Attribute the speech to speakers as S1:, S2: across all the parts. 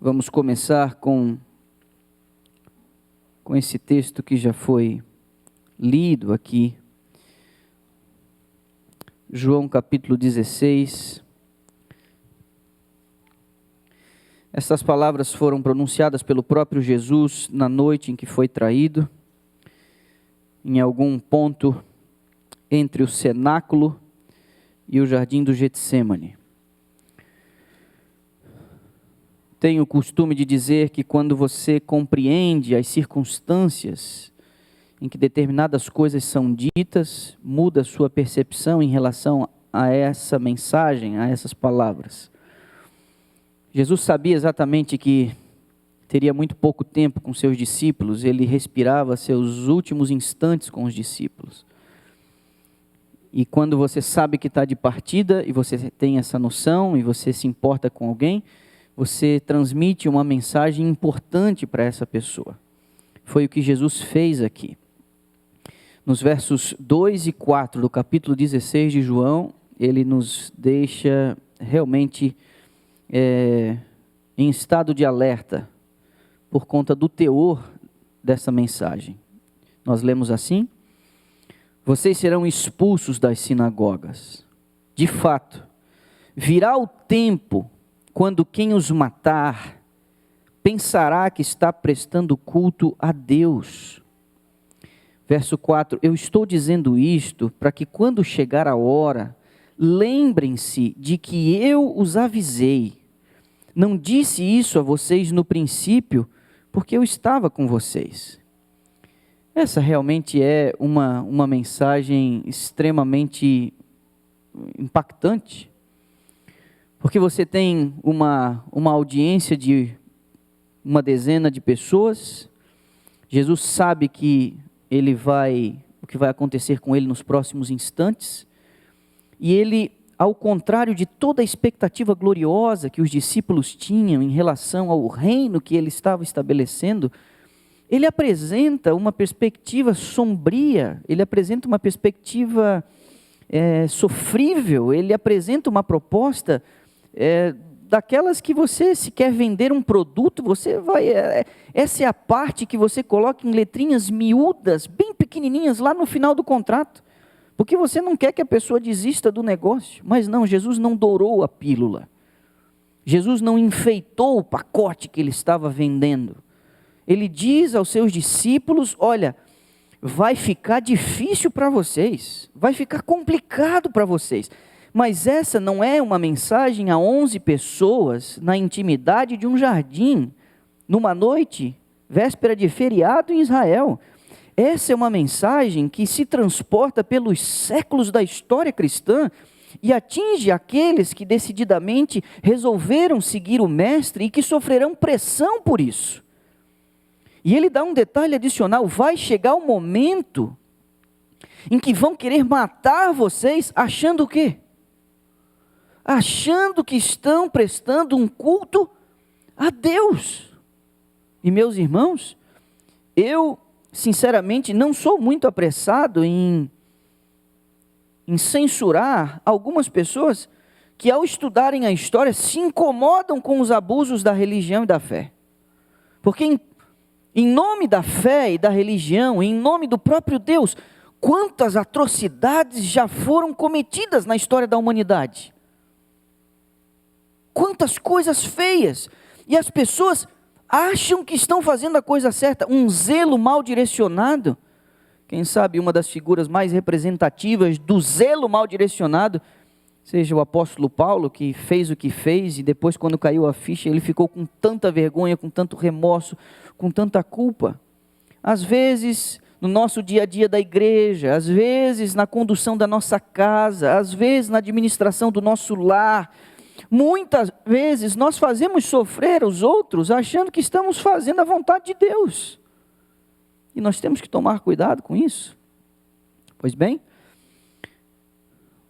S1: Vamos começar com esse texto que já foi lido aqui. João capítulo 16. Essas palavras foram pronunciadas pelo próprio Jesus na noite em que foi traído, em algum ponto entre o cenáculo e o jardim do Getsêmani. Tenho o costume de dizer que quando você compreende as circunstâncias em que determinadas coisas são ditas, muda a sua percepção em relação a essa mensagem, a essas palavras. Jesus sabia exatamente que teria muito pouco tempo com seus discípulos, ele respirava seus últimos instantes com os discípulos. E quando você sabe que está de partida, e você tem essa noção, e você se importa com alguém, você transmite uma mensagem importante para essa pessoa. Foi o que Jesus fez aqui. Nos versos 2 e 4 do capítulo 16 de João, ele nos deixa realmente em estado de alerta, por conta do teor dessa mensagem. Nós lemos assim: vocês serão expulsos das sinagogas. De fato, virá o tempo quando quem os matar pensará que está prestando culto a Deus. Verso 4, eu estou dizendo isto para que quando chegar a hora, lembrem-se de que eu os avisei. Não disse isso a vocês no princípio, porque eu estava com vocês. Essa realmente é uma mensagem extremamente impactante. Porque você tem uma audiência de uma dezena de pessoas. Jesus sabe que o que vai acontecer com ele nos próximos instantes. E ele, ao contrário de toda a expectativa gloriosa que os discípulos tinham em relação ao reino que ele estava estabelecendo, ele apresenta uma perspectiva sombria, ele apresenta uma perspectiva sofrível, ele apresenta uma proposta daquelas que você, se quer vender um produto, você vai... essa é a parte que você coloca em letrinhas miúdas, bem pequenininhas, lá no final do contrato. Porque você não quer que a pessoa desista do negócio. Mas não, Jesus não dourou a pílula. Jesus não enfeitou o pacote que ele estava vendendo. Ele diz aos seus discípulos: olha, vai ficar difícil para vocês, vai ficar complicado para vocês. Mas essa não é uma mensagem a 11 pessoas na intimidade de um jardim, numa noite, véspera de feriado em Israel. Essa é uma mensagem que se transporta pelos séculos da história cristã e atinge aqueles que decididamente resolveram seguir o Mestre e que sofrerão pressão por isso. E ele dá um detalhe adicional: vai chegar o momento em que vão querer matar vocês achando o quê? Achando que estão prestando um culto a Deus. E meus irmãos, eu sinceramente não sou muito apressado em censurar algumas pessoas que, ao estudarem a história, se incomodam com os abusos da religião e da fé. Porque em nome da fé e da religião, em nome do próprio Deus, quantas atrocidades já foram cometidas na história da humanidade. Quantas coisas feias, e as pessoas acham que estão fazendo a coisa certa, um zelo mal direcionado. Quem sabe uma das figuras mais representativas do zelo mal direcionado seja o apóstolo Paulo, que fez o que fez, e depois, quando caiu a ficha, ele ficou com tanta vergonha, com tanto remorso, com tanta culpa. Às vezes, no nosso dia a dia da igreja, às vezes na condução da nossa casa, às vezes na administração do nosso lar, muitas vezes nós fazemos sofrer os outros achando que estamos fazendo a vontade de Deus. E nós temos que tomar cuidado com isso. Pois bem,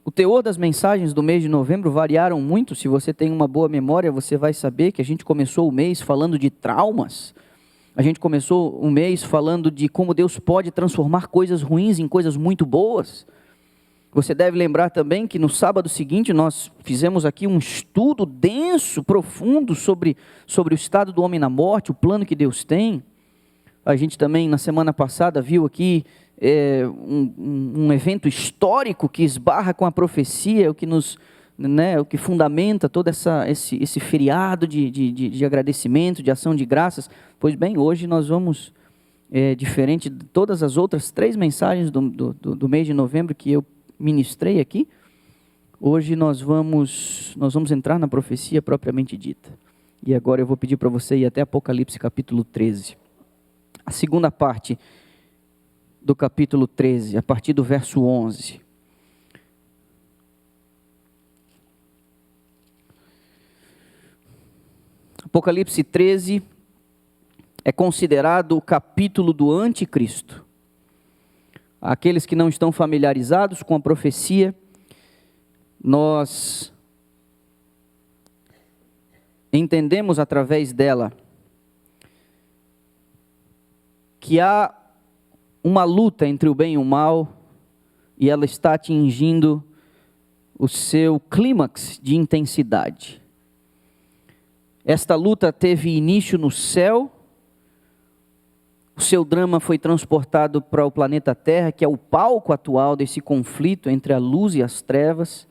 S1: o teor das mensagens do mês de novembro variaram muito. Se você tem uma boa memória, você vai saber que a gente começou o mês falando de traumas. A gente começou o mês falando de como Deus pode transformar coisas ruins em coisas muito boas. Você deve lembrar também que no sábado seguinte nós fizemos aqui um estudo denso, profundo sobre o estado do homem na morte, o plano que Deus tem. A gente também na semana passada viu aqui um evento histórico que esbarra com a profecia, o que fundamenta todo esse feriado de agradecimento, de ação de graças. Pois bem, hoje nós vamos, diferente de todas as outras 3 mensagens do mês de novembro que eu ministrei aqui, hoje nós vamos entrar na profecia propriamente dita. E agora eu vou pedir para você ir até Apocalipse capítulo 13. A segunda parte do capítulo 13, a partir do verso 11. Apocalipse 13 é considerado o capítulo do anticristo. Aqueles que não estão familiarizados com a profecia, nós entendemos através dela que há uma luta entre o bem e o mal, e ela está atingindo o seu clímax de intensidade. Esta luta teve início no céu. O seu drama foi transportado para o planeta Terra, que é o palco atual desse conflito entre a luz e as trevas.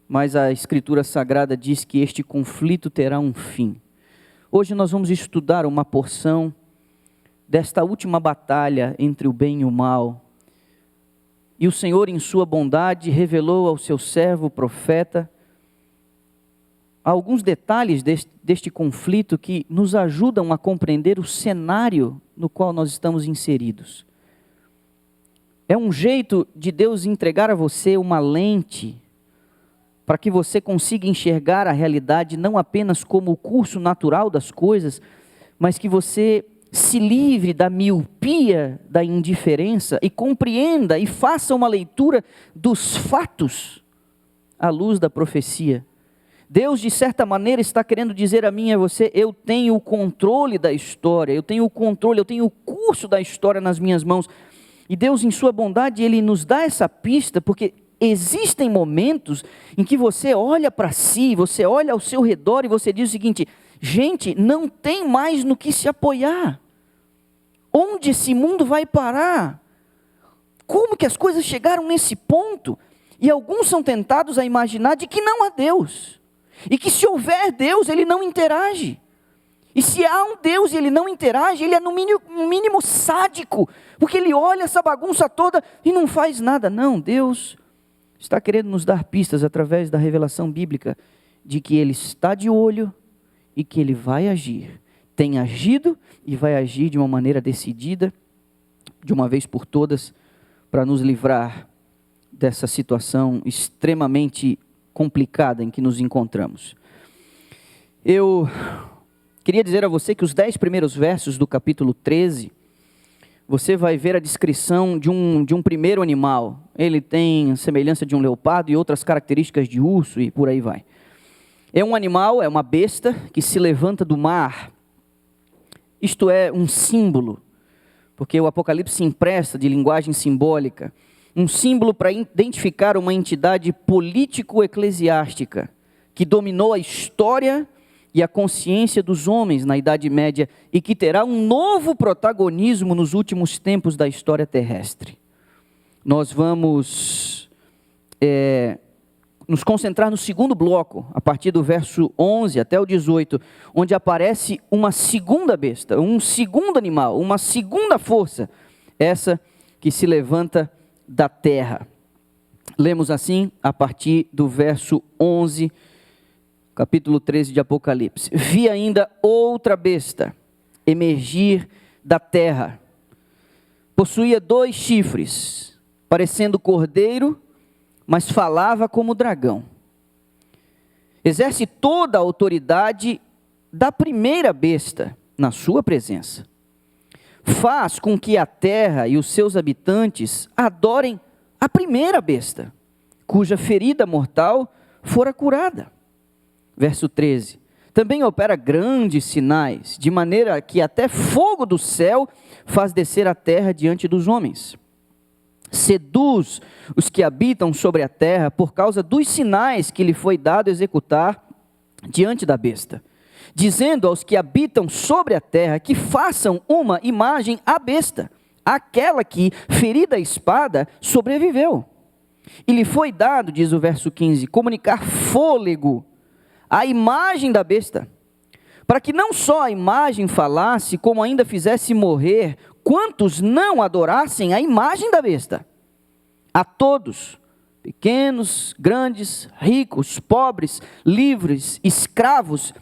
S1: Mas a Escritura Sagrada diz que este conflito terá um fim. Hoje nós vamos estudar uma porção desta última batalha entre o bem e o mal. E o Senhor, em sua bondade, revelou ao seu servo, o profeta, alguns detalhes deste conflito que nos ajudam a compreender o cenário no qual nós estamos inseridos. É um jeito de Deus entregar a você uma lente para que você consiga enxergar a realidade não apenas como o curso natural das coisas, mas que você se livre da miopia, da indiferença e compreenda e faça uma leitura dos fatos à luz da profecia. Deus, de certa maneira, está querendo dizer a mim e a você: eu tenho o controle da história, eu tenho o curso da história nas minhas mãos. E Deus, em sua bondade, Ele nos dá essa pista, porque existem momentos em que você olha para si, você olha ao seu redor e você diz o seguinte: gente, não tem mais no que se apoiar. Onde esse mundo vai parar? Como que as coisas chegaram nesse ponto? E alguns são tentados a imaginar de que não há Deus. E que se houver Deus, Ele não interage. E se há um Deus e Ele não interage, Ele é no mínimo sádico, porque Ele olha essa bagunça toda e não faz nada. Não, Deus está querendo nos dar pistas através da revelação bíblica de que Ele está de olho e que Ele vai agir. Tem agido e vai agir de uma maneira decidida, de uma vez por todas, para nos livrar dessa situação extremamente complicada em que nos encontramos. Eu queria dizer a você que os 10 primeiros versos do capítulo 13, você vai ver a descrição de um primeiro animal. Ele tem semelhança de um leopardo e outras características de urso e por aí vai. É um animal, é uma besta que se levanta do mar. Isto é um símbolo, porque o Apocalipse se empresta de linguagem simbólica. Um símbolo para identificar uma entidade político-eclesiástica que dominou a história e a consciência dos homens na Idade Média e que terá um novo protagonismo nos últimos tempos da história terrestre. Nós vamos nos concentrar no segundo bloco, a partir do verso 11 até o 18, onde aparece uma segunda besta, um segundo animal, uma segunda força, essa que se levanta da terra. Lemos assim, a partir do verso 11, capítulo 13 de Apocalipse. Vi ainda outra besta emergir da terra. Possuía 2 chifres, parecendo cordeiro, mas falava como dragão. Exerce toda a autoridade da primeira besta na sua presença. Faz com que a terra e os seus habitantes adorem a primeira besta, cuja ferida mortal fora curada. Verso 13. Também opera grandes sinais, de maneira que até fogo do céu faz descer a terra diante dos homens. seduz os que habitam sobre a terra por causa dos sinais que lhe foi dado executar diante da besta, dizendo aos que habitam sobre a terra que façam uma imagem à besta, aquela que, ferida a espada, sobreviveu. E lhe foi dado, diz o verso 15, comunicar fôlego à imagem da besta, para que não só a imagem falasse, como ainda fizesse morrer quantos não adorassem a imagem da besta. A todos, pequenos, grandes, ricos, pobres, livres, escravos,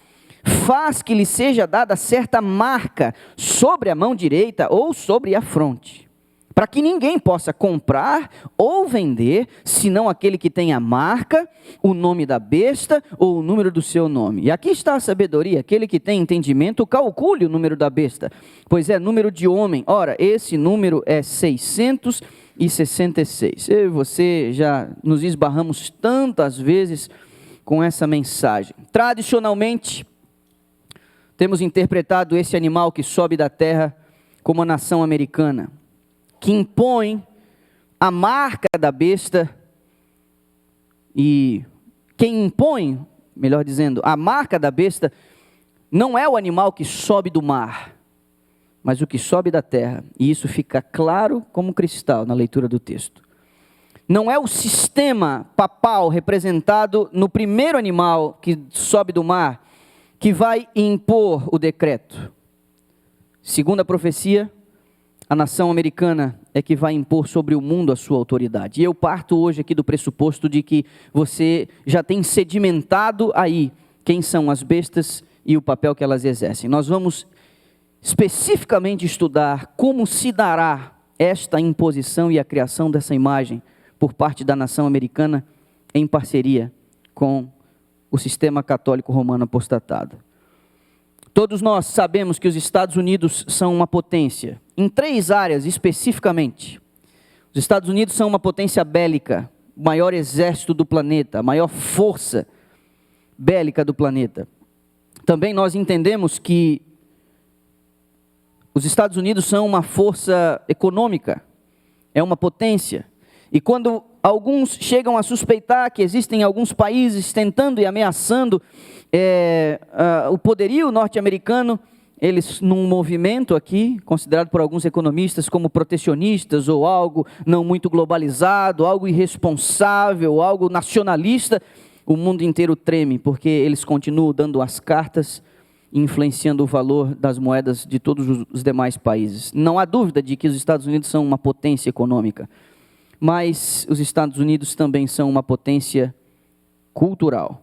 S1: faz que lhe seja dada certa marca sobre a mão direita ou sobre a fronte, para que ninguém possa comprar ou vender, senão aquele que tem a marca, o nome da besta ou o número do seu nome. E aqui está a sabedoria: aquele que tem entendimento, calcule o número da besta, pois é número de homem. Ora, esse número é 666. Eu e você já nos esbarramos tantas vezes com essa mensagem. Tradicionalmente, temos interpretado esse animal que sobe da terra como a nação americana, que impõe a marca da besta, e quem impõe, melhor dizendo, a marca da besta, não é o animal que sobe do mar, mas o que sobe da terra, e isso fica claro como cristal na leitura do texto. Não é o sistema papal representado no primeiro animal que sobe do mar, que vai impor o decreto. Segundo a profecia, a nação americana é que vai impor sobre o mundo a sua autoridade. E eu parto hoje aqui do pressuposto de que você já tem sedimentado aí quem são as bestas e o papel que elas exercem. Nós vamos especificamente estudar como se dará esta imposição e a criação dessa imagem por parte da nação americana em parceria com o sistema católico romano apostatado. Todos nós sabemos que os Estados Unidos são uma potência, em 3 áreas especificamente. Os Estados Unidos são uma potência bélica, o maior exército do planeta, a maior força bélica do planeta. Também nós entendemos que os Estados Unidos são uma força econômica, é uma potência. E quando alguns chegam a suspeitar que existem alguns países tentando e ameaçando o poderio norte-americano, eles, num movimento aqui, considerado por alguns economistas como protecionistas, ou algo não muito globalizado, algo irresponsável, algo nacionalista, o mundo inteiro treme, porque eles continuam dando as cartas, influenciando o valor das moedas de todos os demais países. Não há dúvida de que os Estados Unidos são uma potência econômica, mas os Estados Unidos também são uma potência cultural.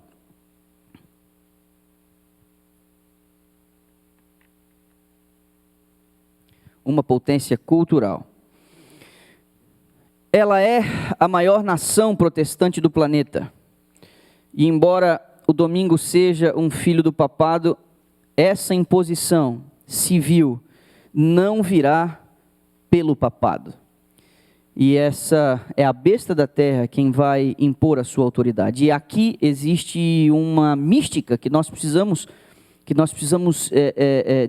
S1: Uma potência cultural. Ela é a maior nação protestante do planeta. E embora o domingo seja um filho do papado, essa imposição civil não virá pelo papado. E essa é a besta da terra quem vai impor a sua autoridade. E aqui existe uma mística que nós precisamos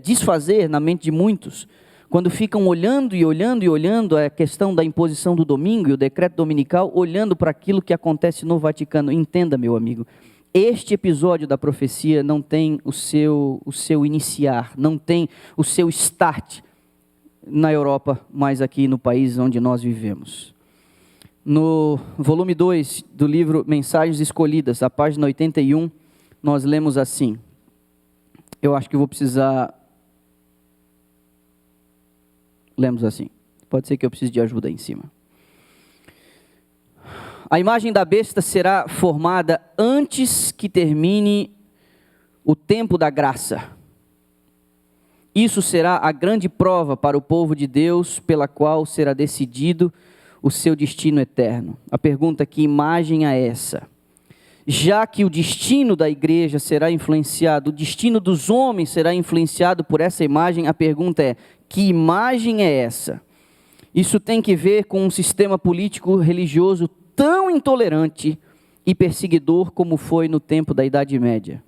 S1: desfazer na mente de muitos, quando ficam olhando e olhando e olhando a questão da imposição do domingo e o decreto dominical, olhando para aquilo que acontece no Vaticano. Entenda, meu amigo, este episódio da profecia não tem o seu iniciar, não tem o seu start na Europa, mas aqui no país onde nós vivemos. No volume 2 do livro Mensagens Escolhidas, a página 81, nós lemos assim. Eu acho que eu vou precisar... Lemos assim. Pode ser que eu precise de ajuda aí em cima. A imagem da besta será formada antes que termine o tempo da graça. Isso será a grande prova para o povo de Deus, pela qual será decidido o seu destino eterno. A pergunta: que imagem é essa? Já que o destino da igreja será influenciado, o destino dos homens será influenciado por essa imagem, a pergunta é: que imagem é essa? Isso tem que ver com um sistema político religioso tão intolerante e perseguidor como foi no tempo da Idade Média.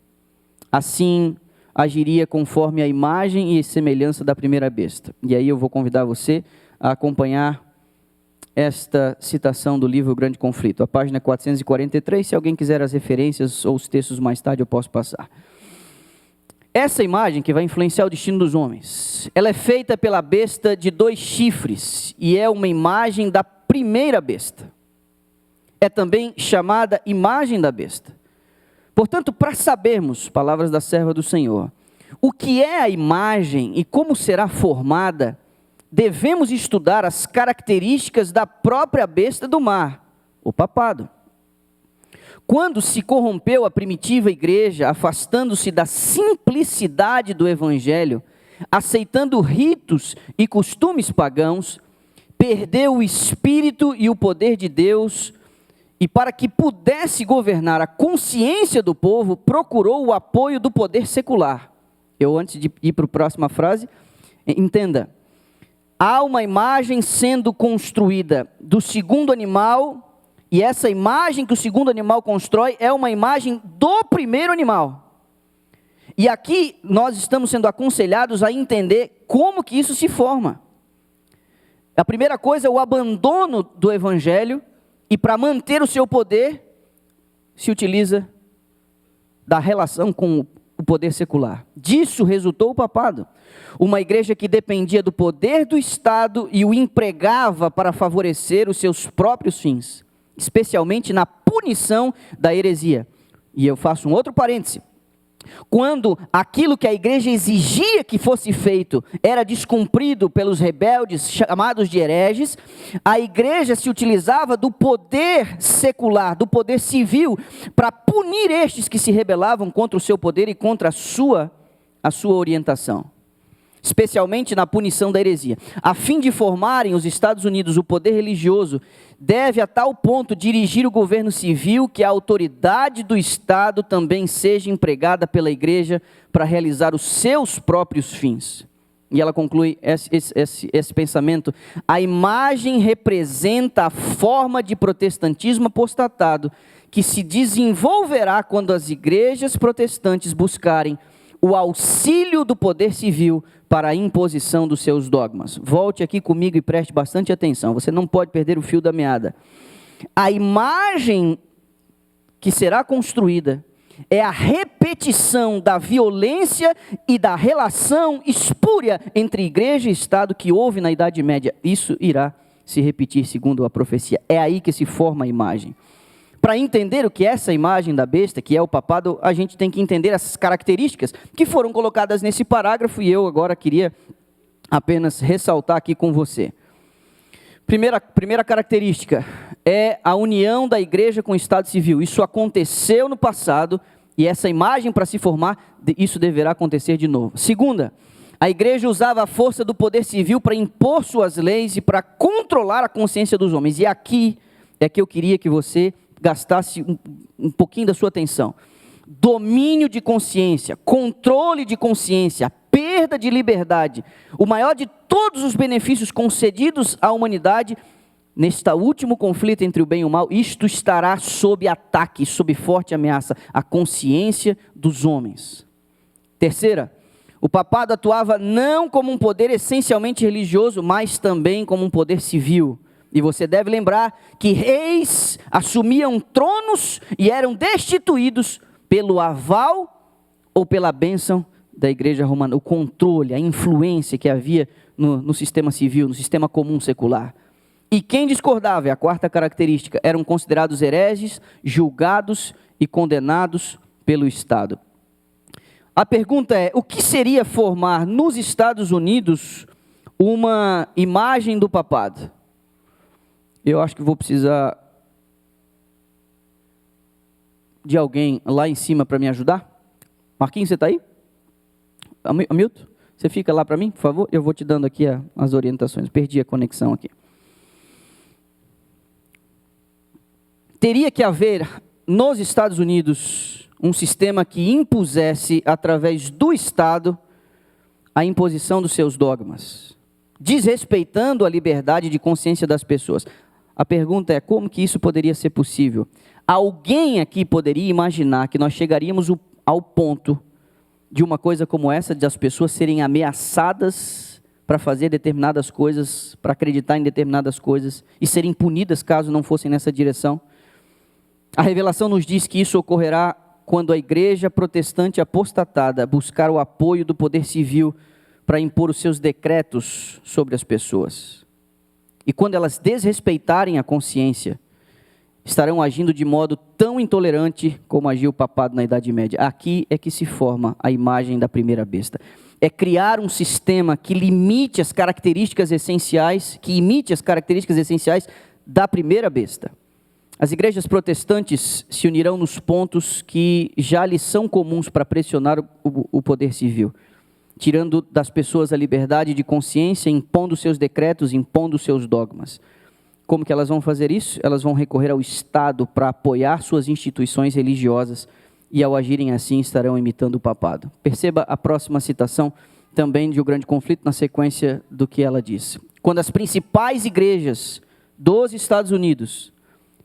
S1: Assim, agiria conforme a imagem e semelhança da primeira besta. E aí eu vou convidar você a acompanhar esta citação do livro O Grande Conflito, a página 443, se alguém quiser as referências ou os textos mais tarde eu posso passar. Essa imagem que vai influenciar o destino dos homens, ela é feita pela besta de 2 chifres, e é uma imagem da primeira besta. É também chamada imagem da besta. Portanto, para sabermos, palavras da serva do Senhor, o que é a imagem e como será formada, devemos estudar as características da própria besta do mar, o papado. Quando se corrompeu a primitiva igreja, afastando-se da simplicidade do evangelho, aceitando ritos e costumes pagãos, perdeu o espírito e o poder de Deus, e para que pudesse governar a consciência do povo, procurou o apoio do poder secular. Antes de ir para a próxima frase, entenda. Há uma imagem sendo construída do segundo animal, e essa imagem que o segundo animal constrói é uma imagem do primeiro animal. E aqui nós estamos sendo aconselhados a entender como que isso se forma. A primeira coisa é o abandono do evangelho, e para manter o seu poder, se utiliza da relação com o poder secular. Disso resultou o papado. Uma igreja que dependia do poder do Estado e o empregava para favorecer os seus próprios fins, especialmente na punição da heresia. E eu faço um outro parêntese. Quando aquilo que a igreja exigia que fosse feito era descumprido pelos rebeldes chamados de hereges, a igreja se utilizava do poder secular, do poder civil, para punir estes que se rebelavam contra o seu poder e contra a sua orientação. Especialmente na punição da heresia. A fim de formarem os Estados Unidos o poder religioso, deve a tal ponto dirigir o governo civil que a autoridade do Estado também seja empregada pela igreja para realizar os seus próprios fins. E ela conclui esse pensamento: a imagem representa a forma de protestantismo apostatado que se desenvolverá quando as igrejas protestantes buscarem o auxílio do poder civil para a imposição dos seus dogmas. Volte aqui comigo e preste bastante atenção, você não pode perder o fio da meada. A imagem que será construída é a repetição da violência e da relação espúria entre igreja e Estado que houve na Idade Média. Isso irá se repetir segundo a profecia. É aí que se forma a imagem. Para entender o que é essa imagem da besta, que é o papado, a gente tem que entender essas características que foram colocadas nesse parágrafo, e eu agora queria apenas ressaltar aqui com você. Primeira característica é a união da igreja com o Estado civil. Isso aconteceu no passado, e essa imagem para se formar, isso deverá acontecer de novo. Segunda, a igreja usava a força do poder civil para impor suas leis e para controlar a consciência dos homens. E aqui é que eu queria que você gastasse um pouquinho da sua atenção. Domínio de consciência, controle de consciência, perda de liberdade, o maior de todos os benefícios concedidos à humanidade, neste último conflito entre o bem e o mal, isto estará sob ataque, sob forte ameaça, a consciência dos homens. Terceira, o papado atuava não como um poder essencialmente religioso, mas também como um poder civil. E você deve lembrar que reis assumiam tronos e eram destituídos pelo aval ou pela bênção da igreja romana. O controle, a influência que havia no sistema civil, no sistema comum secular. E quem discordava, é a quarta característica, eram considerados hereges, julgados e condenados pelo Estado. A pergunta é: o que seria formar nos Estados Unidos uma imagem do papado? Eu acho que vou precisar de alguém lá em cima para me ajudar. Marquinhos, você está aí? Hamilton, você fica lá para mim, por favor? Eu vou te dando aqui as orientações. Perdi a conexão aqui. Teria que haver nos Estados Unidos um sistema que impusesse, através do Estado, a imposição dos seus dogmas, desrespeitando a liberdade de consciência das pessoas. A pergunta é: como que isso poderia ser possível? Alguém aqui poderia imaginar que nós chegaríamos ao ponto de uma coisa como essa, de as pessoas serem ameaçadas para fazer determinadas coisas, para acreditar em determinadas coisas e serem punidas caso não fossem nessa direção. A revelação nos diz que isso ocorrerá quando a igreja protestante apostatada buscar o apoio do poder civil para impor os seus decretos sobre as pessoas. E quando elas desrespeitarem a consciência, estarão agindo de modo tão intolerante como agiu o papado na Idade Média. Aqui é que se forma a imagem da primeira besta. É criar um sistema que imite as características essenciais da primeira besta. As igrejas protestantes se unirão nos pontos que já lhes são comuns para pressionar o poder civil, tirando das pessoas a liberdade de consciência, impondo seus decretos, impondo seus dogmas. Como que elas vão fazer isso? Elas vão recorrer ao Estado para apoiar suas instituições religiosas e ao agirem assim estarão imitando o papado. Perceba a próxima citação também de O Grande Conflito na sequência do que ela diz. Quando as principais igrejas dos Estados Unidos,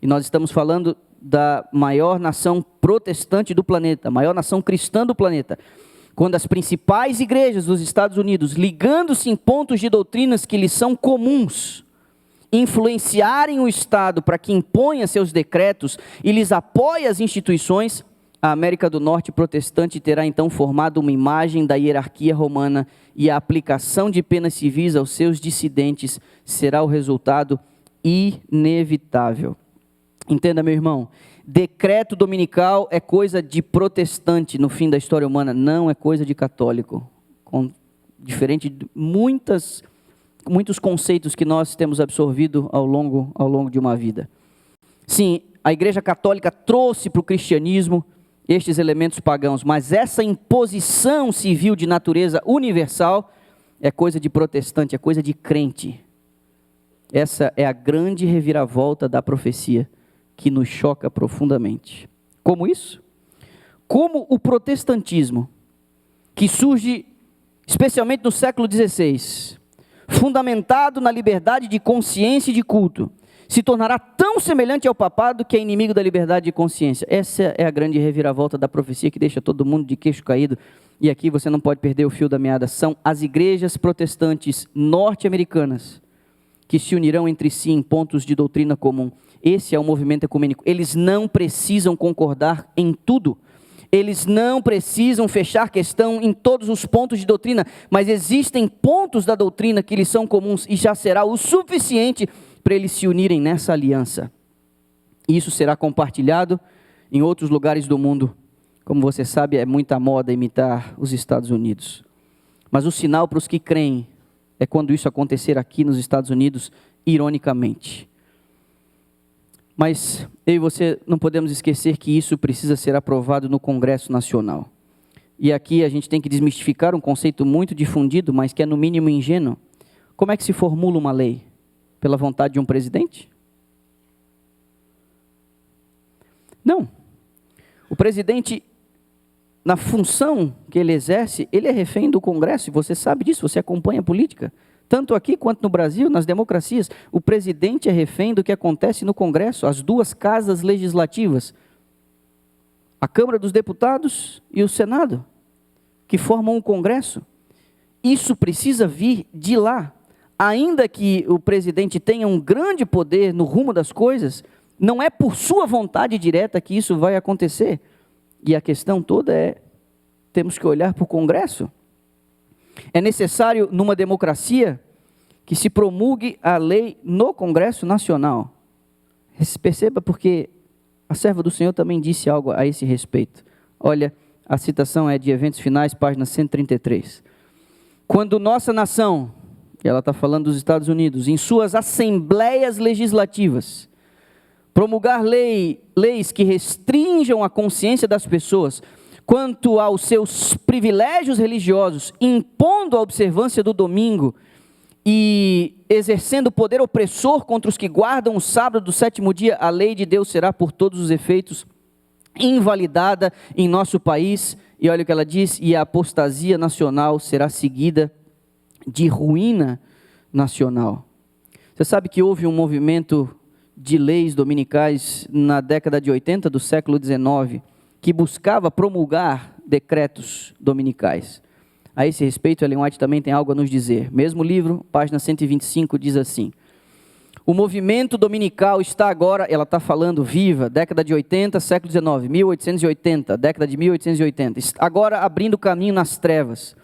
S1: e nós estamos falando da maior nação protestante do planeta, a maior nação cristã do planeta, quando as principais igrejas dos Estados Unidos, ligando-se em pontos de doutrinas que lhes são comuns, influenciarem o Estado para que imponha seus decretos e lhes apoie as instituições, a América do Norte protestante terá então formado uma imagem da hierarquia romana e a aplicação de penas civis aos seus dissidentes será o resultado inevitável. Entenda, meu irmão, decreto dominical é coisa de protestante no fim da história humana, não é coisa de católico, diferente de muitos conceitos que nós temos absorvido ao longo de uma vida. Sim, a Igreja Católica trouxe para o cristianismo estes elementos pagãos, mas essa imposição civil de natureza universal é coisa de protestante, é coisa de crente. Essa é a grande reviravolta da profecia que nos choca profundamente. Como isso? Como o protestantismo, que surge especialmente no século XVI, fundamentado na liberdade de consciência e de culto, se tornará tão semelhante ao papado que é inimigo da liberdade de consciência. Essa é a grande reviravolta da profecia que deixa todo mundo de queixo caído. E aqui você não pode perder o fio da meada. São as igrejas protestantes norte-americanas que se unirão entre si em pontos de doutrina comum. Esse é o movimento ecumênico. Eles não precisam concordar em tudo. Eles não precisam fechar questão em todos os pontos de doutrina, mas existem pontos da doutrina que lhes são comuns e já será o suficiente para eles se unirem nessa aliança. Isso será compartilhado em outros lugares do mundo. Como você sabe, é muita moda imitar os Estados Unidos. Mas o sinal para os que creem é quando isso acontecer aqui nos Estados Unidos, ironicamente. Mas eu e você não podemos esquecer que isso precisa ser aprovado no Congresso Nacional. E aqui a gente tem que desmistificar um conceito muito difundido, mas que é no mínimo ingênuo. Como é que se formula uma lei? Pela vontade de um presidente? Não. O presidente, na função que ele exerce, ele é refém do Congresso, e você sabe disso, você acompanha a política. Tanto aqui quanto no Brasil, nas democracias, o presidente é refém do que acontece no Congresso, as duas casas legislativas, a Câmara dos Deputados e o Senado, que formam o Congresso. Isso precisa vir de lá. Ainda que o presidente tenha um grande poder no rumo das coisas, não é por sua vontade direta que isso vai acontecer. E a questão toda é, temos que olhar para o Congresso. É necessário, numa democracia, que se promulgue a lei no Congresso Nacional. Perceba, porque a serva do Senhor também disse algo a esse respeito. Olha, a citação é de Eventos Finais, página 133. Quando nossa nação, e ela está falando dos Estados Unidos, em suas assembleias legislativas, promulgar leis que restringam a consciência das pessoas quanto aos seus privilégios religiosos, impondo a observância do domingo e exercendo poder opressor contra os que guardam o sábado do sétimo dia, a lei de Deus será por todos os efeitos invalidada em nosso país. E olha o que ela diz, e a apostasia nacional será seguida de ruína nacional. Você sabe que houve um movimento de leis dominicais na década de 80 do século XIX, que buscava promulgar decretos dominicais. A esse respeito, Ellen White também tem algo a nos dizer. Mesmo livro, página 125, diz assim: o movimento dominical está agora, ela está falando viva, década de 80, século XIX, 1880, década de 1880, agora abrindo caminho nas trevas.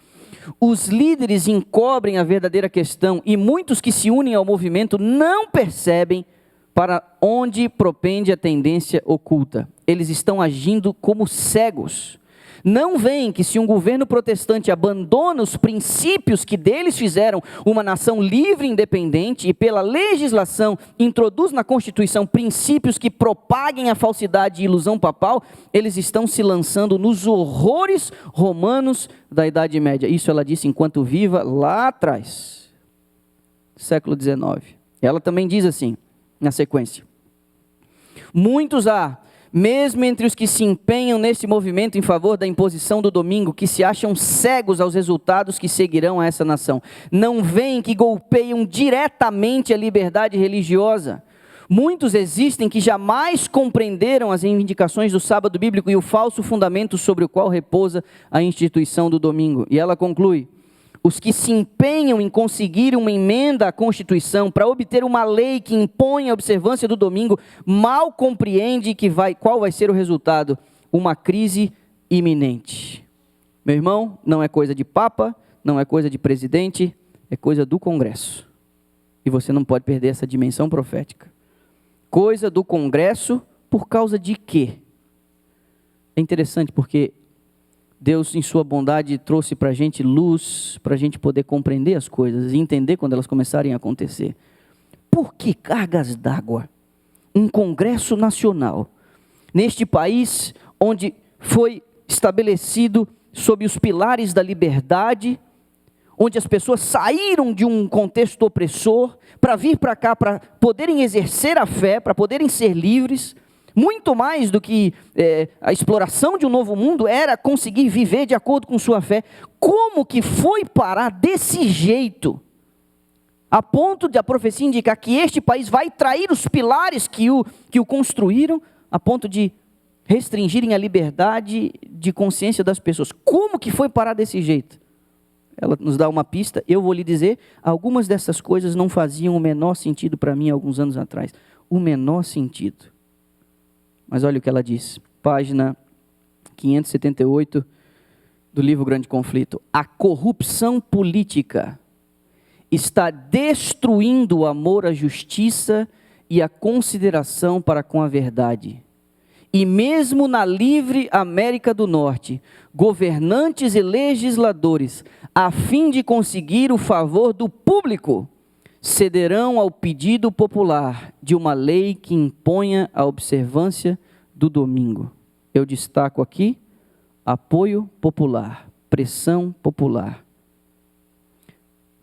S1: Os líderes encobrem a verdadeira questão e muitos que se unem ao movimento não percebem para onde propende a tendência oculta. Eles estão agindo como cegos. Não veem que se um governo protestante abandona os princípios que deles fizeram uma nação livre e independente e pela legislação introduz na Constituição princípios que propaguem a falsidade e ilusão papal, eles estão se lançando nos horrores romanos da Idade Média. Isso ela disse enquanto viva lá atrás, século XIX. Ela também diz assim, na sequência: muitos há, mesmo entre os que se empenham nesse movimento em favor da imposição do domingo, que se acham cegos aos resultados que seguirão a essa nação. Não veem que golpeiam diretamente a liberdade religiosa. Muitos existem que jamais compreenderam as reivindicações do sábado bíblico e o falso fundamento sobre o qual repousa a instituição do domingo. E ela conclui: os que se empenham em conseguir uma emenda à Constituição para obter uma lei que impõe a observância do domingo, mal compreende qual vai ser o resultado: uma crise iminente. Meu irmão, não é coisa de papa, não é coisa de presidente, é coisa do Congresso. E você não pode perder essa dimensão profética. Coisa do Congresso por causa de quê? É interessante porque Deus, em sua bondade, trouxe para a gente luz, para a gente poder compreender as coisas e entender quando elas começarem a acontecer. Por que cargas d'água? Um Congresso Nacional, neste país onde foi estabelecido sob os pilares da liberdade, onde as pessoas saíram de um contexto opressor para vir para cá, para poderem exercer a fé, para poderem ser livres. Muito mais do que a exploração de um novo mundo, era conseguir viver de acordo com sua fé. Como que foi parar desse jeito? A ponto de a profecia indicar que este país vai trair os pilares que o construíram, a ponto de restringirem a liberdade de consciência das pessoas. Como que foi parar desse jeito? Ela nos dá uma pista. Eu vou lhe dizer, algumas dessas coisas não faziam o menor sentido para mim alguns anos atrás. O menor sentido. Mas olha o que ela diz, página 578 do livro Grande Conflito. A corrupção política está destruindo o amor à justiça e a consideração para com a verdade. E mesmo na livre América do Norte, governantes e legisladores, a fim de conseguir o favor do público, cederão ao pedido popular de uma lei que imponha a observância do domingo. Eu destaco aqui apoio popular, pressão popular.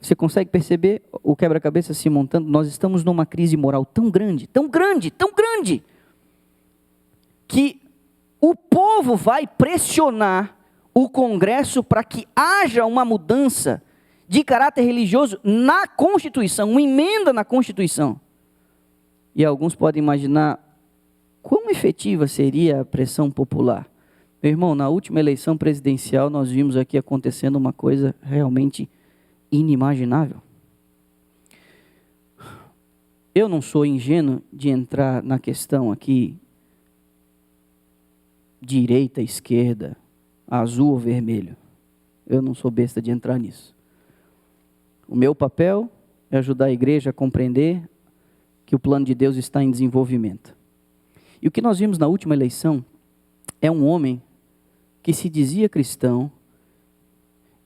S1: Você consegue perceber o quebra-cabeça se montando? Nós estamos numa crise moral tão grande, que o povo vai pressionar o Congresso para que haja uma mudança de caráter religioso na Constituição, uma emenda na Constituição. E alguns podem imaginar quão efetiva seria a pressão popular. Meu irmão, na última eleição presidencial, nós vimos aqui acontecendo uma coisa realmente inimaginável. Eu não sou ingênuo de entrar na questão aqui, direita, esquerda, azul ou vermelho. Eu não sou besta de entrar nisso. O meu papel é ajudar a igreja a compreender que o plano de Deus está em desenvolvimento. E o que nós vimos na última eleição é um homem que se dizia cristão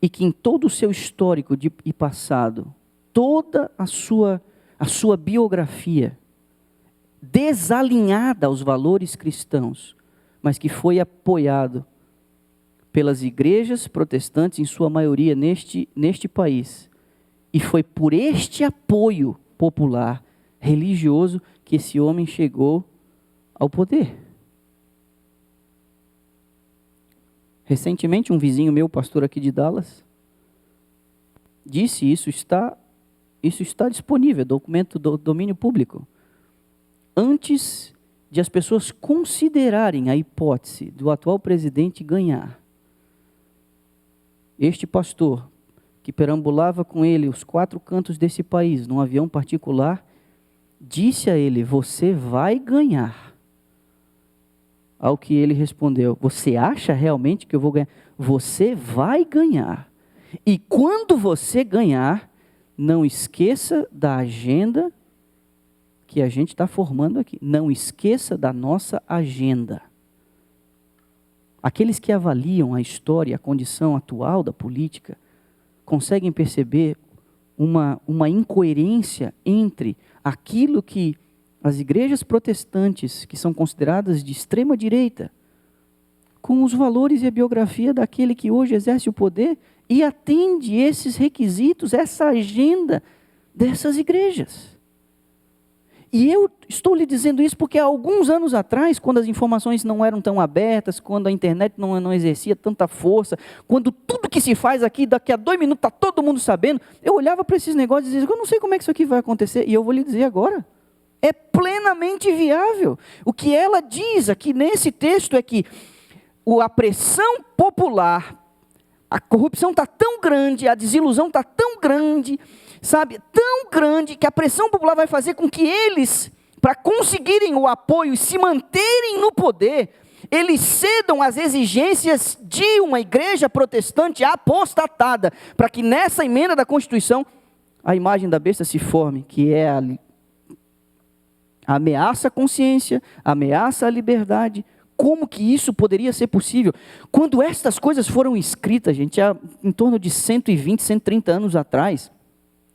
S1: e que em todo o seu histórico e passado, toda a sua biografia desalinhada aos valores cristãos, mas que foi apoiado pelas igrejas protestantes, em sua maioria neste país. E foi por este apoio popular, religioso, que esse homem chegou ao poder. Recentemente, um vizinho meu, pastor aqui de Dallas, disse, isso está disponível, documento do domínio público. Antes de as pessoas considerarem a hipótese do atual presidente ganhar, este pastor, que perambulava com ele os 4 cantos desse país, num avião particular, disse a ele: você vai ganhar. Ao que ele respondeu: você acha realmente que eu vou ganhar? Você vai ganhar. E quando você ganhar, não esqueça da agenda que a gente está formando aqui. Não esqueça da nossa agenda. Aqueles que avaliam a história, a condição atual da política, conseguem perceber uma incoerência entre aquilo que as igrejas protestantes, que são consideradas de extrema direita, com os valores e a biografia daquele que hoje exerce o poder e atende esses requisitos, essa agenda dessas igrejas. E eu estou lhe dizendo isso porque há alguns anos atrás, quando as informações não eram tão abertas, quando a internet não exercia tanta força, quando tudo que se faz aqui, daqui a 2 minutos está todo mundo sabendo, eu olhava para esses negócios e dizia: eu não sei como é que isso aqui vai acontecer, e eu vou lhe dizer agora. É plenamente viável. O que ela diz aqui nesse texto é que a pressão popular, a corrupção está tão grande, a desilusão está tão grande, sabe, tão grande, que a pressão popular vai fazer com que eles, para conseguirem o apoio e se manterem no poder, eles cedam às exigências de uma igreja protestante apostatada, para que nessa emenda da Constituição, a imagem da besta se forme, que é a ameaça à consciência, ameaça à liberdade. Como que isso poderia ser possível? Quando estas coisas foram escritas, gente, há em torno de 120, 130 anos atrás,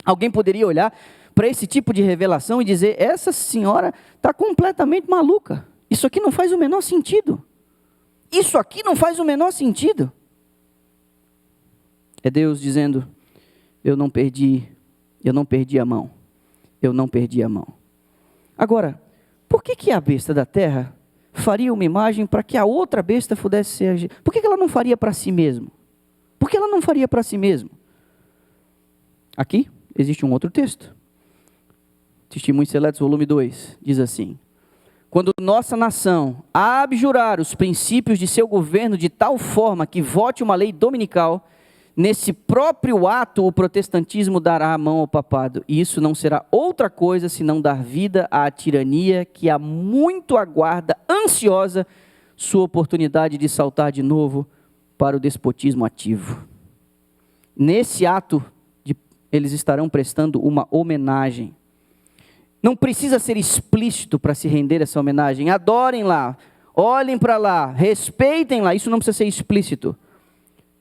S1: alguém poderia olhar para esse tipo de revelação e dizer: essa senhora está completamente maluca. Isso aqui não faz o menor sentido. Isso aqui não faz o menor sentido. É Deus dizendo: eu não perdi a mão. Eu não perdi a mão. Agora, por que a besta da terra faria uma imagem para que a outra besta pudesse ser... Por que ela não faria para si mesmo? Por que ela não faria para si mesmo? Aqui existe um outro texto. Testemunhos Seletos, volume 2, diz assim: quando nossa nação abjurar os princípios de seu governo de tal forma que vote uma lei dominical, nesse próprio ato o protestantismo dará a mão ao papado, e isso não será outra coisa senão dar vida à tirania que há muito aguarda, ansiosa, sua oportunidade de saltar de novo para o despotismo ativo. Nesse ato, eles estarão prestando uma homenagem. Não precisa ser explícito para se render essa homenagem. Adorem lá, olhem para lá, respeitem lá, isso não precisa ser explícito.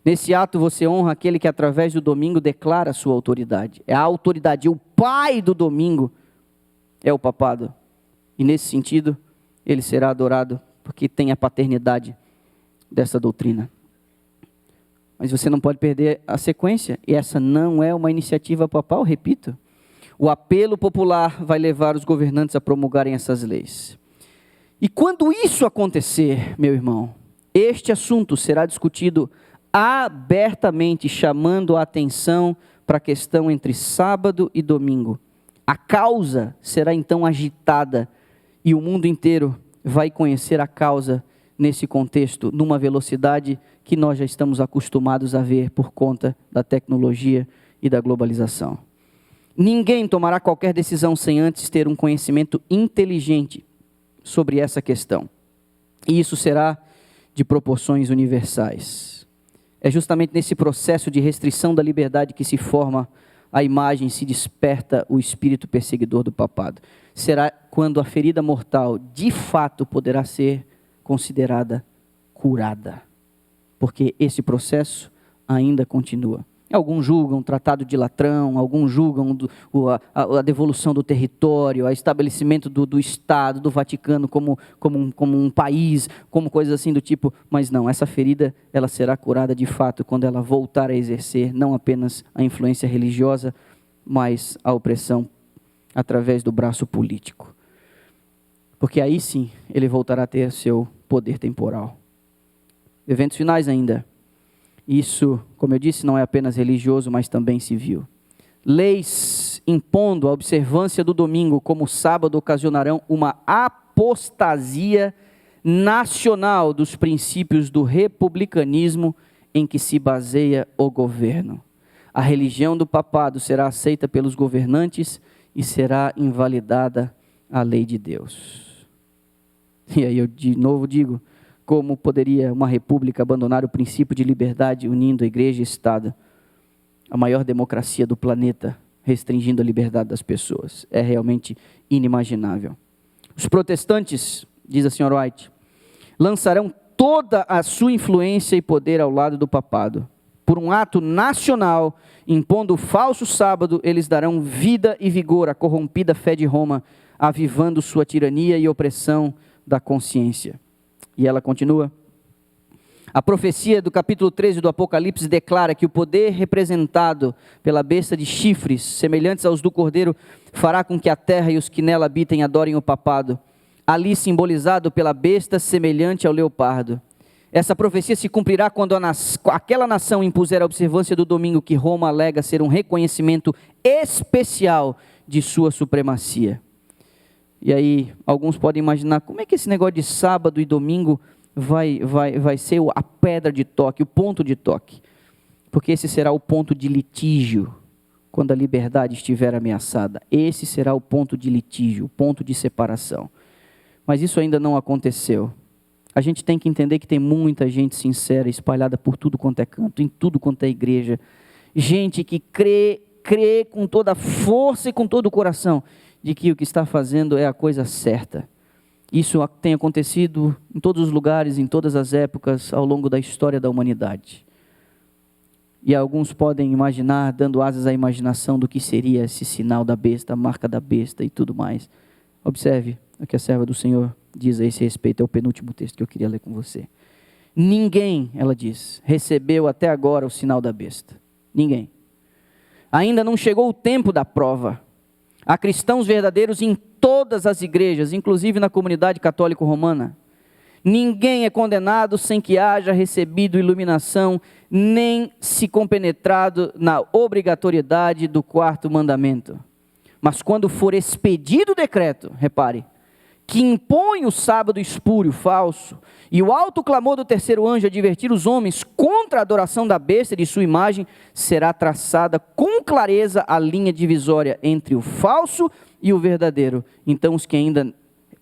S1: Nesse ato você honra aquele que através do domingo declara a sua autoridade. É a autoridade, o pai do domingo é o papado. E nesse sentido, ele será adorado porque tem a paternidade dessa doutrina. Mas você não pode perder a sequência, e essa não é uma iniciativa papal, repito. O apelo popular vai levar os governantes a promulgarem essas leis. E quando isso acontecer, meu irmão, este assunto será discutido abertamente, chamando a atenção para a questão entre sábado e domingo. A causa será então agitada e o mundo inteiro vai conhecer a causa nesse contexto, numa velocidade que nós já estamos acostumados a ver por conta da tecnologia e da globalização. Ninguém tomará qualquer decisão sem antes ter um conhecimento inteligente sobre essa questão. E isso será de proporções universais. É justamente nesse processo de restrição da liberdade que se forma a imagem, se desperta o espírito perseguidor do papado. Será quando a ferida mortal, de fato, poderá ser considerada curada. Porque esse processo ainda continua. Alguns julgam o Tratado de Latrão, alguns julgam a devolução do território, o estabelecimento do Estado, do Vaticano como um país, como coisas assim do tipo. Mas não, essa ferida ela será curada de fato quando ela voltar a exercer não apenas a influência religiosa, mas a opressão através do braço político. Porque aí sim ele voltará a ter seu poder temporal. Eventos finais ainda. Isso, como eu disse, não é apenas religioso, mas também civil. Leis impondo a observância do domingo como sábado ocasionarão uma apostasia nacional dos princípios do republicanismo em que se baseia o governo. A religião do papado será aceita pelos governantes e será invalidada a lei de Deus. E aí eu de novo digo, como poderia uma república abandonar o princípio de liberdade unindo a igreja e Estado? A maior democracia do planeta, restringindo a liberdade das pessoas. É realmente inimaginável. Os protestantes, diz a senhora White, lançarão toda a sua influência e poder ao lado do papado. Por um ato nacional, impondo o falso sábado, eles darão vida e vigor à corrompida fé de Roma, avivando sua tirania e opressão da consciência. E ela continua. A profecia do capítulo 13 do Apocalipse declara que o poder representado pela besta de chifres, semelhantes aos do cordeiro, fará com que a terra e os que nela habitem adorem o papado, ali simbolizado pela besta semelhante ao leopardo. Essa profecia se cumprirá quando aquela nação impuser a observância do domingo que Roma alega ser um reconhecimento especial de sua supremacia. E aí, alguns podem imaginar, como é que esse negócio de sábado e domingo vai ser a pedra de toque, o ponto de toque? Porque esse será o ponto de litígio, quando a liberdade estiver ameaçada. Esse será o ponto de litígio, o ponto de separação. Mas isso ainda não aconteceu. A gente tem que entender que tem muita gente sincera espalhada por tudo quanto é canto, em tudo quanto é igreja. Gente que crê com toda a força e com todo o coração de que o que está fazendo é a coisa certa. Isso tem acontecido em todos os lugares, em todas as épocas, ao longo da história da humanidade. E alguns podem imaginar, dando asas à imaginação do que seria esse sinal da besta, a marca da besta e tudo mais. Observe o que a serva do Senhor diz a esse respeito, é o penúltimo texto que eu queria ler com você. Ninguém, ela diz, recebeu até agora o sinal da besta. Ninguém. Ainda não chegou o tempo da prova. Há cristãos verdadeiros em todas as igrejas, inclusive na comunidade católico-romana. Ninguém é condenado sem que haja recebido iluminação, nem se compenetrado na obrigatoriedade do quarto mandamento. Mas quando for expedido o decreto, repare, que impõe o sábado espúrio, falso, e o alto clamor do terceiro anjo advertir os homens contra a adoração da besta e de sua imagem, será traçada com clareza a linha divisória entre o falso e o verdadeiro. Então os que ainda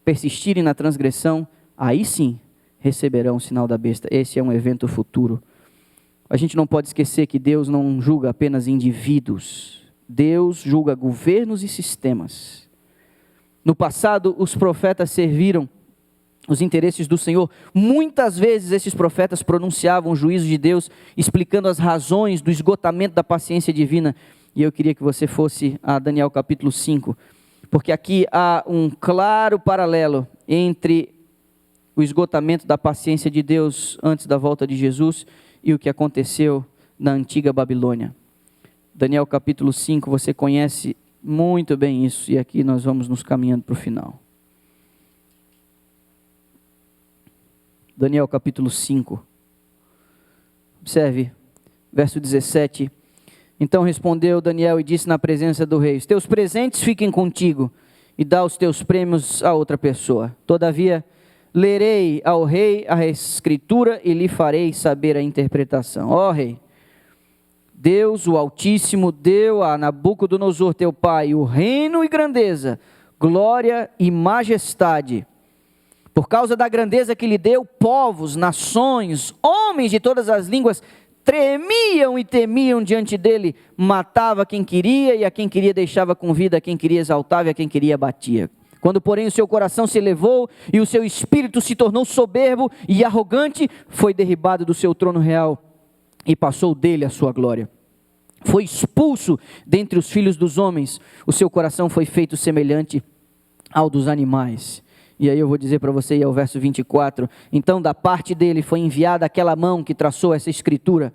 S1: persistirem na transgressão, aí sim receberão o sinal da besta. Esse é um evento futuro. A gente não pode esquecer que Deus não julga apenas indivíduos. Deus julga governos e sistemas. No passado, os profetas serviram os interesses do Senhor. Muitas vezes esses profetas pronunciavam o juízo de Deus, explicando as razões do esgotamento da paciência divina. E eu queria que você fosse a Daniel capítulo 5, porque aqui há um claro paralelo entre o esgotamento da paciência de Deus antes da volta de Jesus e o que aconteceu na antiga Babilônia. Daniel capítulo 5, você conhece muito bem isso, e aqui nós vamos nos caminhando para o final. Daniel capítulo 5, observe, verso 17. Então respondeu Daniel e disse na presença do rei: os teus presentes fiquem contigo, e dá os teus prêmios a outra pessoa. Todavia, lerei ao rei a escritura e lhe farei saber a interpretação. Ó rei, Deus, o Altíssimo, deu a Nabucodonosor, teu pai, o reino e grandeza, glória e majestade. Por causa da grandeza que lhe deu, povos, nações, homens de todas as línguas, tremiam e temiam diante dele. Matava quem queria e a quem queria deixava com vida, a quem queria exaltava e a quem queria batia. Quando, porém, o seu coração se elevou e o seu espírito se tornou soberbo e arrogante, foi derribado do seu trono real e passou dele a sua glória. Foi expulso dentre os filhos dos homens, o seu coração foi feito semelhante ao dos animais. E aí eu vou dizer para você, é o verso 24, então da parte dele foi enviada aquela mão que traçou essa escritura.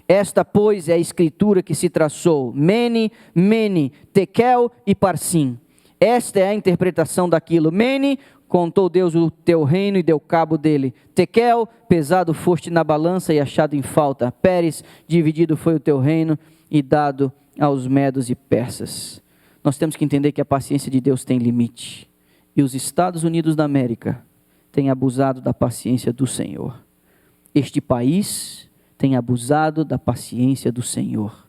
S1: Esta, pois, é a escritura que se traçou, Mene, Mene, Tekel e Parsim. Esta é a interpretação daquilo. Mene, contou Deus o teu reino e deu cabo dele. Tekel, pesado foste na balança e achado em falta. Pérez, dividido foi o teu reino e dado aos medos e persas. Nós temos que entender que a paciência de Deus tem limite. E os Estados Unidos da América têm abusado da paciência do Senhor. Este país tem abusado da paciência do Senhor.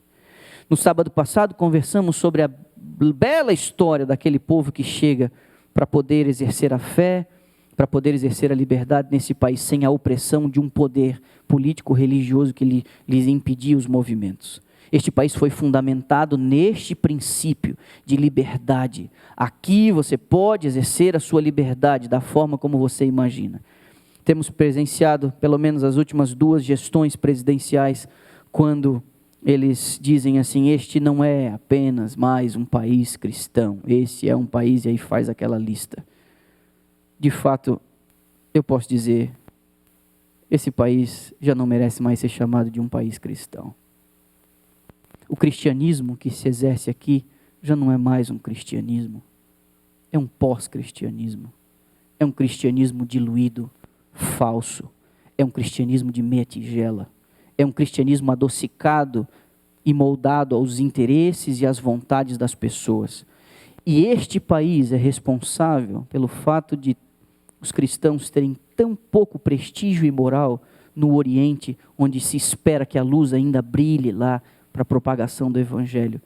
S1: No sábado passado conversamos sobre a bela história daquele povo que chega para poder exercer a fé, para poder exercer a liberdade nesse país sem a opressão de um poder político religioso que lhes impedia os movimentos. Este país foi fundamentado neste princípio de liberdade. Aqui você pode exercer a sua liberdade da forma como você imagina. Temos presenciado pelo menos as últimas 2 gestões presidenciais, quando eles dizem assim: este não é apenas mais um país cristão, este é um país, e aí faz aquela lista. De fato, eu posso dizer, esse país já não merece mais ser chamado de um país cristão. O cristianismo que se exerce aqui já não é mais um cristianismo, é um pós-cristianismo, é um cristianismo diluído, falso, é um cristianismo de meia tigela, é um cristianismo adocicado e moldado aos interesses e às vontades das pessoas. E este país é responsável pelo fato de os cristãos terem tão pouco prestígio e moral no Oriente, onde se espera que a luz ainda brilhe lá para a propagação do Evangelho.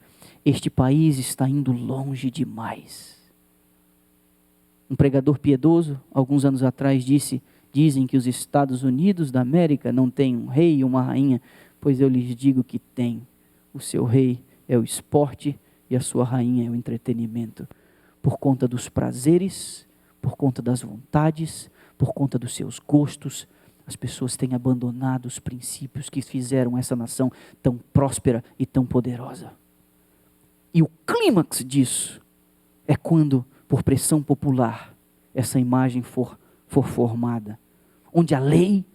S1: Este país está indo longe demais. Um pregador piedoso, alguns anos atrás, dizem que os Estados Unidos da América não têm um rei e uma rainha, pois eu lhes digo que tem. O seu rei é o esporte e a sua rainha é o entretenimento. Por conta dos prazeres, por conta das vontades, por conta dos seus gostos, as pessoas têm abandonado os princípios que fizeram essa nação tão próspera e tão poderosa. E o clímax disso é quando, por pressão popular, essa imagem for formada, onde a lei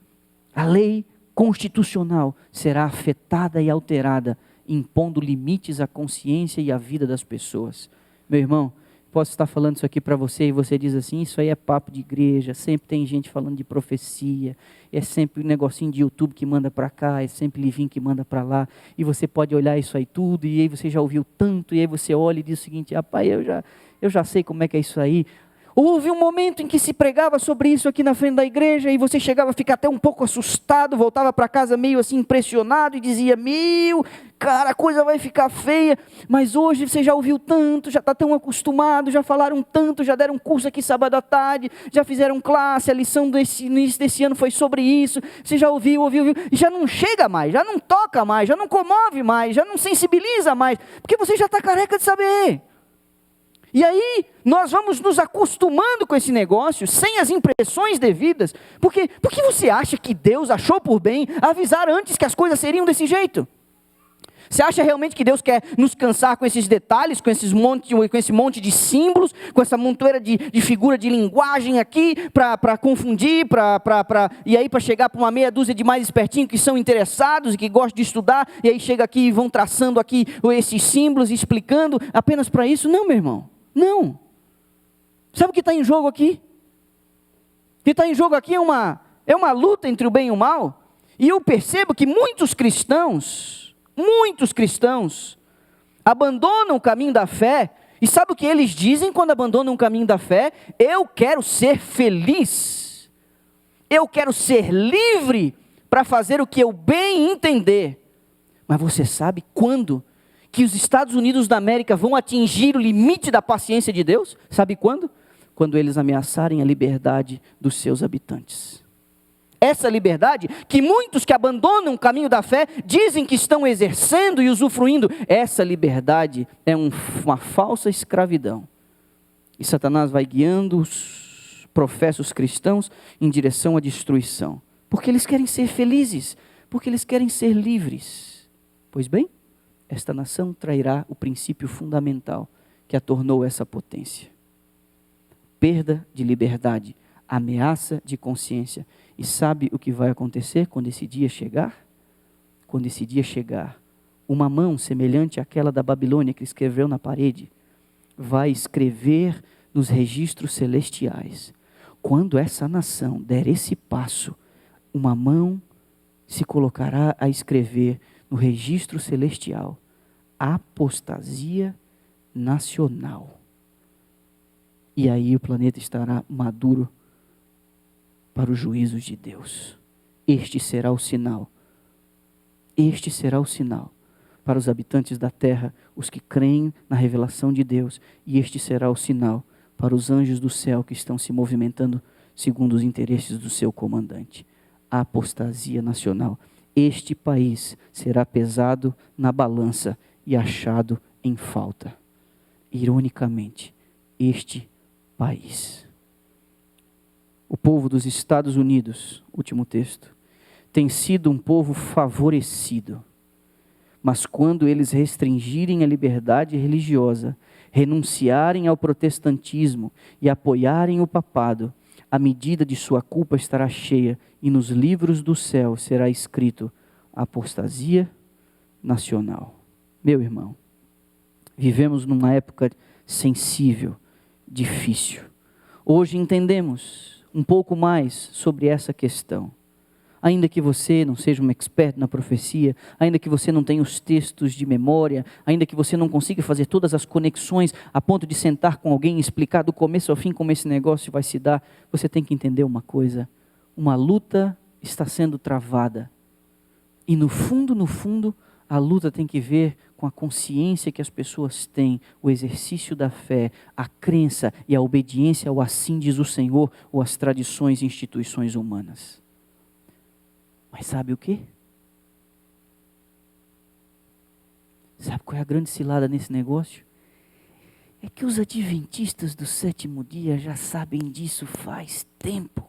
S1: constitucional será afetada e alterada, impondo limites à consciência e à vida das pessoas. Meu irmão, posso estar falando isso aqui para você e você diz assim: isso aí é papo de igreja, sempre tem gente falando de profecia, é sempre um negocinho de YouTube que manda para cá, é sempre livinho que manda para lá, e você pode olhar isso aí tudo, e aí você já ouviu tanto, e aí você olha e diz o seguinte: rapaz, eu já sei como é que é isso aí. Houve um momento em que se pregava sobre isso aqui na frente da igreja, e você chegava a ficar até um pouco assustado, voltava para casa meio assim impressionado, e dizia: meu, cara, a coisa vai ficar feia. Mas hoje você já ouviu tanto, já está tão acostumado, já falaram tanto, já deram curso aqui sábado à tarde, já fizeram classe, a lição no início desse ano foi sobre isso, você já ouviu, e já não chega mais, já não toca mais, já não comove mais, já não sensibiliza mais, porque você já está careca de saber. E aí, nós vamos nos acostumando com esse negócio, sem as impressões devidas, porque você acha que Deus achou por bem avisar antes que as coisas seriam desse jeito? Você acha realmente que Deus quer nos cansar com esses detalhes, com esse monte de símbolos, com essa montoeira de figura de linguagem aqui, para confundir, e aí para chegar para uma meia dúzia de mais espertinhos que são interessados e que gostam de estudar, e aí chega aqui e vão traçando aqui esses símbolos, explicando apenas para isso? Não, meu irmão, não. Sabe o que está em jogo aqui? O que está em jogo aqui é uma luta entre o bem e o mal, e eu percebo que muitos cristãos abandonam o caminho da fé, e sabe o que eles dizem quando abandonam o caminho da fé? Eu quero ser feliz, eu quero ser livre para fazer o que eu bem entender. Mas você sabe quando que os Estados Unidos da América vão atingir o limite da paciência de Deus? Sabe quando? Quando eles ameaçarem a liberdade dos seus habitantes. Essa liberdade que muitos que abandonam o caminho da fé dizem que estão exercendo e usufruindo, essa liberdade é uma falsa escravidão. E Satanás vai guiando os professos cristãos em direção à destruição, porque eles querem ser felizes, porque eles querem ser livres. Pois bem, esta nação trairá o princípio fundamental que a tornou essa potência: perda de liberdade, ameaça de consciência. E sabe o que vai acontecer quando esse dia chegar? Quando esse dia chegar, uma mão semelhante àquela da Babilônia que escreveu na parede, vai escrever nos registros celestiais. Quando essa nação der esse passo, uma mão se colocará a escrever no registro celestial: apostasia nacional. E aí o planeta estará maduro para os juízos de Deus. Este será o sinal Este será o sinal para os habitantes da terra, os que creem na revelação de Deus. E este será o sinal para os anjos do céu que estão se movimentando segundo os interesses do seu comandante. A apostasia nacional. Este país será pesado na balança e achado em falta. Ironicamente, este país. O povo dos Estados Unidos, último texto, tem sido um povo favorecido. Mas quando eles restringirem a liberdade religiosa, renunciarem ao protestantismo e apoiarem o papado, a medida de sua culpa estará cheia e nos livros do céu será escrito apostasia nacional. Meu irmão, vivemos numa época sensível, difícil. Hoje entendemos um pouco mais sobre essa questão. Ainda que você não seja um expert na profecia, ainda que você não tenha os textos de memória, ainda que você não consiga fazer todas as conexões a ponto de sentar com alguém e explicar do começo ao fim como esse negócio vai se dar, você tem que entender uma coisa: uma luta está sendo travada. E no fundo, a luta tem que ver com a consciência que as pessoas têm, o exercício da fé, a crença e a obediência ao assim diz o Senhor, ou às tradições e instituições humanas. Mas sabe o quê? Sabe qual é a grande cilada nesse negócio? É que os adventistas do sétimo dia já sabem disso faz tempo.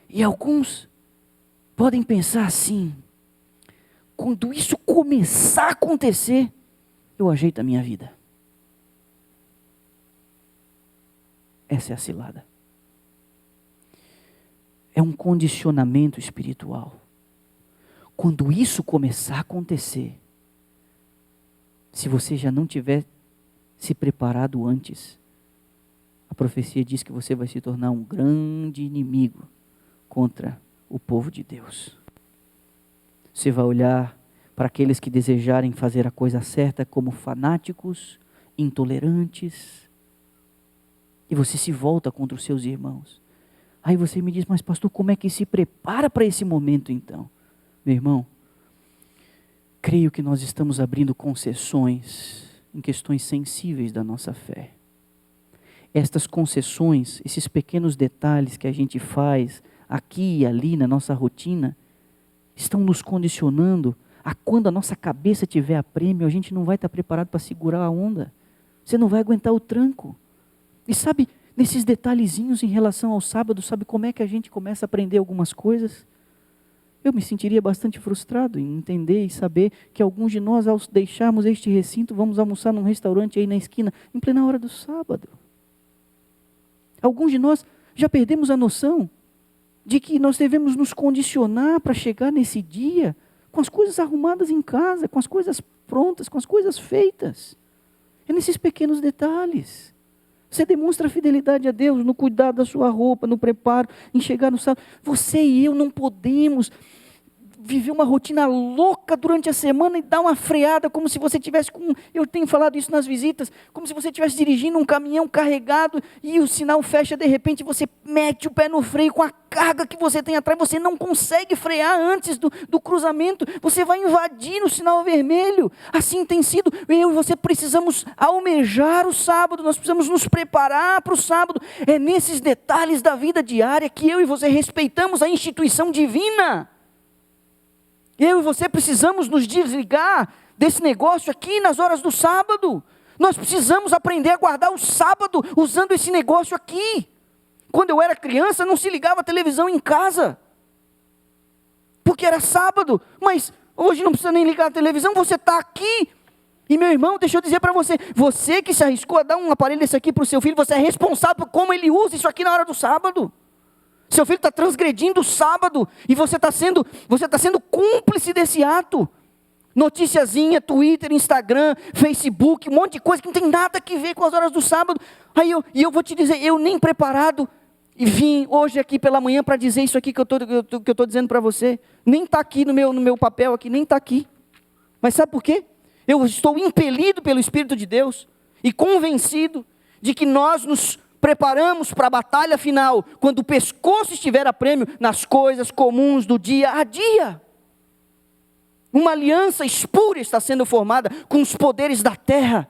S1: E alguns podem pensar assim: quando isso começar a acontecer, eu ajeito a minha vida. Essa é a cilada. É um condicionamento espiritual. Quando isso começar a acontecer, se você já não tiver se preparado antes, a profecia diz que você vai se tornar um grande inimigo contra o povo de Deus. Você vai olhar para aqueles que desejarem fazer a coisa certa como fanáticos, intolerantes, e você se volta contra os seus irmãos. Aí você me diz: mas pastor, como é que se prepara para esse momento então? Meu irmão, creio que nós estamos abrindo concessões em questões sensíveis da nossa fé. Estas concessões, esses pequenos detalhes que a gente faz aqui e ali na nossa rotina, estão nos condicionando a quando a nossa cabeça tiver a prêmio, a gente não vai estar preparado para segurar a onda. Você não vai aguentar o tranco. E sabe, nesses detalhezinhos em relação ao sábado, sabe como é que a gente começa a aprender algumas coisas? Eu me sentiria bastante frustrado em entender e saber que alguns de nós, ao deixarmos este recinto, vamos almoçar num restaurante aí na esquina, em plena hora do sábado. Alguns de nós já perdemos a noção de que nós devemos nos condicionar para chegar nesse dia com as coisas arrumadas em casa, com as coisas prontas, com as coisas feitas. É nesses pequenos detalhes. Você demonstra fidelidade a Deus no cuidado da sua roupa, no preparo, em chegar no sábado. Você e eu não podemos viver uma rotina louca durante a semana e dar uma freada, como se você tivesse eu tenho falado isso nas visitas, como se você estivesse dirigindo um caminhão carregado e o sinal fecha, de repente você mete o pé no freio com a carga que você tem atrás, você não consegue frear antes do cruzamento, você vai invadir o sinal vermelho. Assim tem sido. Eu e você precisamos almejar o sábado, nós precisamos nos preparar para o sábado. É nesses detalhes da vida diária que eu e você respeitamos a instituição divina. Eu e você precisamos nos desligar desse negócio aqui nas horas do sábado. Nós precisamos aprender a guardar o sábado usando esse negócio aqui. Quando eu era criança, não se ligava a televisão em casa, porque era sábado. Mas hoje não precisa nem ligar a televisão, você está aqui. E meu irmão, deixa eu dizer para você, você que se arriscou a dar um aparelho desse aqui para o seu filho, você é responsável por como ele usa isso aqui na hora do sábado. Seu filho está transgredindo o sábado e você está sendo cúmplice desse ato. Noticiazinha, Twitter, Instagram, Facebook, um monte de coisa que não tem nada a ver com as horas do sábado. Aí eu vou te dizer, eu nem preparado e vim hoje aqui pela manhã para dizer isso aqui que eu estou dizendo para você. Nem está aqui no meu papel aqui, nem está aqui. Mas sabe por quê? Eu estou impelido pelo Espírito de Deus e convencido de que nós nos preparamos para a batalha final, quando o pescoço estiver a prêmio, nas coisas comuns do dia a dia. Uma aliança espúria está sendo formada com os poderes da terra.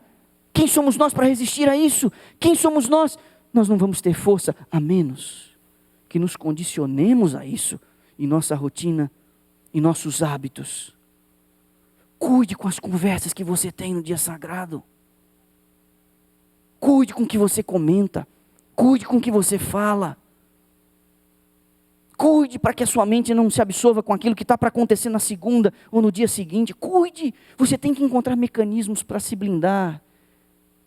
S1: Quem somos nós para resistir a isso? Quem somos nós? Nós não vamos ter força, a menos que nos condicionemos a isso em nossa rotina, em nossos hábitos. Cuide com as conversas que você tem no dia sagrado. Cuide com o que você comenta. Cuide com o que você fala. Cuide para que a sua mente não se absorva com aquilo que está para acontecer na segunda ou no dia seguinte. Cuide. Você tem que encontrar mecanismos para se blindar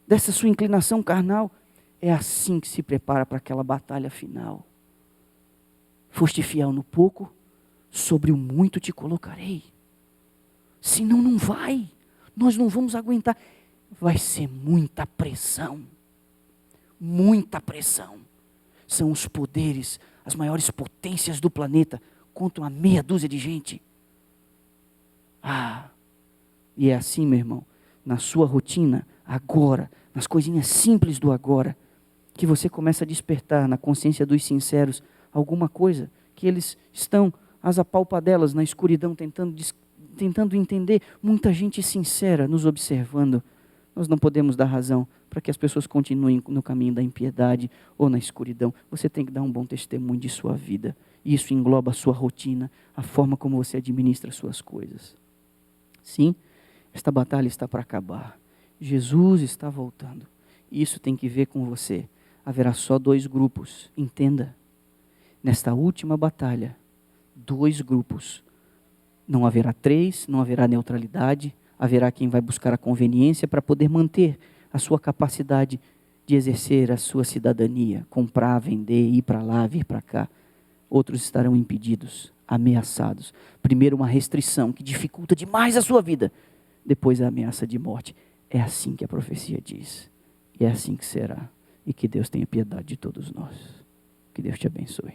S1: dessa sua inclinação carnal. É assim que se prepara para aquela batalha final. Foste fiel no pouco, sobre o muito te colocarei. Senão não vai. Nós não vamos aguentar. Vai ser muita pressão. Muita pressão. São os poderes, as maiores potências do planeta contra uma meia dúzia de gente. E é assim, meu irmão, na sua rotina, agora, nas coisinhas simples do agora, que você começa a despertar na consciência dos sinceros alguma coisa que eles estão às apalpadelas na escuridão tentando entender. Muita gente sincera nos observando. Nós não podemos dar razão para que as pessoas continuem no caminho da impiedade ou na escuridão. Você tem que dar um bom testemunho de sua vida. Isso engloba a sua rotina, a forma como você administra as suas coisas. Sim, esta batalha está para acabar. Jesus está voltando. Isso tem que ver com você. Haverá só 2 grupos, entenda. Nesta última batalha, 2 grupos. Não haverá 3, não haverá neutralidade. Haverá quem vai buscar a conveniência para poder manter a sua capacidade de exercer a sua cidadania. Comprar, vender, ir para lá, vir para cá. Outros estarão impedidos, ameaçados. Primeiro uma restrição que dificulta demais a sua vida. Depois a ameaça de morte. É assim que a profecia diz. E é assim que será. E que Deus tenha piedade de todos nós. Que Deus te abençoe.